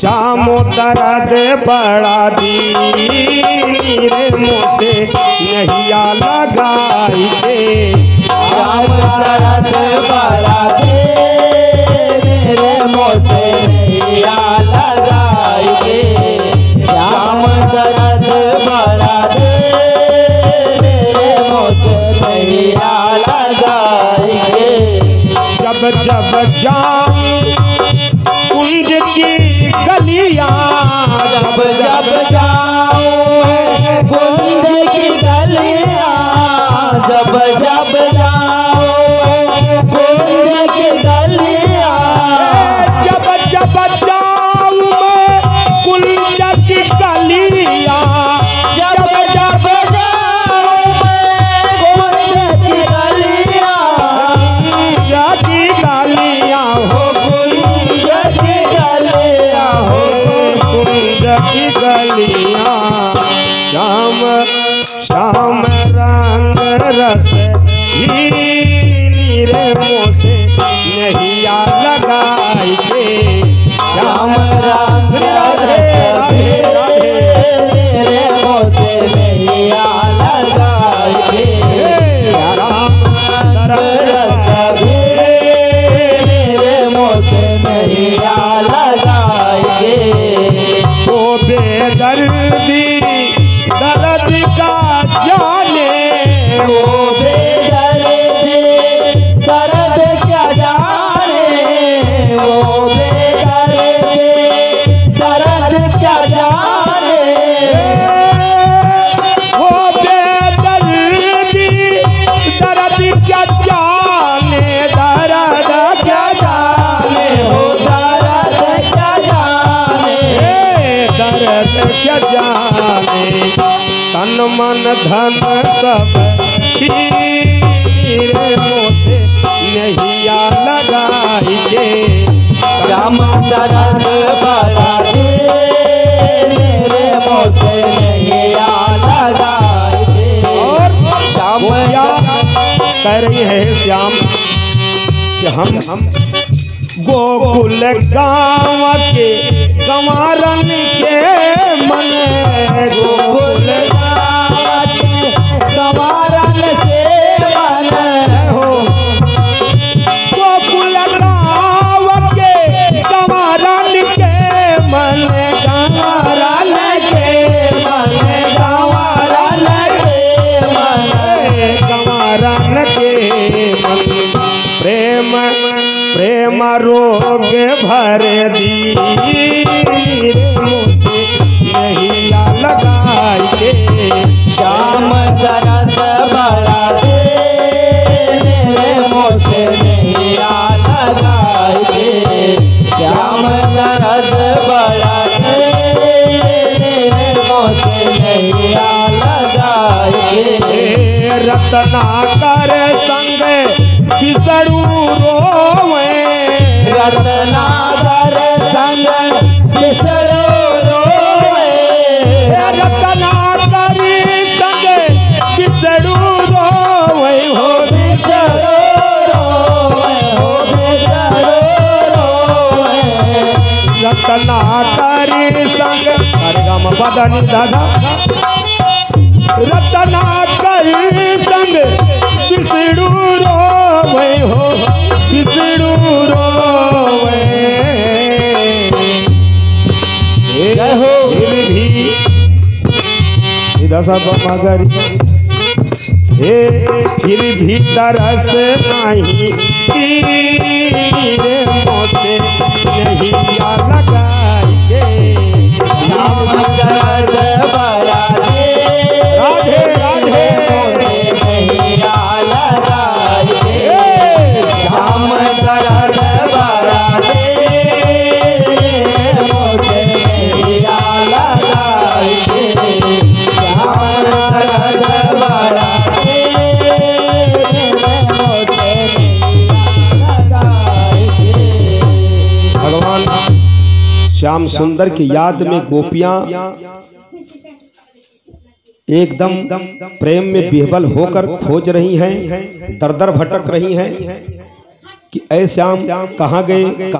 श्याम दर्द बड़ा रे मोसे नैया लगाई के श्याम दर्द बड़ा रे मोसे नैया लगाई के श्याम दर्द बड़ा रे मोसे नैया लगाई के जब जब जाऊं कुंज की गलियां जब जब जाऊं कुंज की गलियां जब जब जाऊं कुंज की गलियां जब जब जाऊं कुंज की गलियां जब जब जाऊं कुंज की गलियां की गलियां हो कुंज की गलियां हो कुंज की गलियां श्याम श्याम रंग रस रे मोसे नैया लगाई के श्याम रंग रस रे मोसे नैया लगाई के श्याम रंग रस रे मोसे नैया लगाई के वो बेदर्दी दर्द का जाने वो बेदर्दी दर्द क्या जाने वो बेदर्दी दर्द क्या जाने वो बेदर्दी दर्द क्या जाने दर्द क्या जाने हो दर्द क्या जाने दर्द क्या जाने तन मन धन सब रे मोसे नैया लगाई के श्याम दर्द बड़ा रे मोसे नैया लगाई के और श्याम क्या कह रही है श्याम कि हम गोकुल गाँव के गंवारन के मन गोकुल गंवारन से मन हो गोकुल गाँव के गंवारन के मन गंवारन के मन गंवारन के मन गंवारन के मन प्रेम प्रेम रोग भर दी मोसे नैया लगाई के श्याम दर्द बड़ा रे मोसे नैया लगाई के श्याम दर्द बड़ा रे मोसे नैया लगाई के रत्नाकर संग बिसरू रोवे रत्नाकर संग बिसरू रोवे रत्नाकर संग बिसरू रोवे हो बिसरू रोवे हो बिसरू रोवे रत्नाकर संग अरे गम बदनी दादा रत्नाकर संग बिसरू रोवे हो बिसरू रोवे जय हो फिर भी दशा मगर हे फिर भी तरस नहीं रे मोसे नैया लगाई के श्याम दर्द बड़ा राधे राधे मोसे नैया लगाई के श्याम दर्द बड़ा मोसे नैया लगाई के श्याम दर्द बड़ा मोसे नैया लगाई के भगवान श्याम सुंदर की याद में गोपियां एकदम प्रेम में विह्वल होकर खोज रही हैं, दर दर भटक रही हैं कि ऐ श्याम कहाँ गए।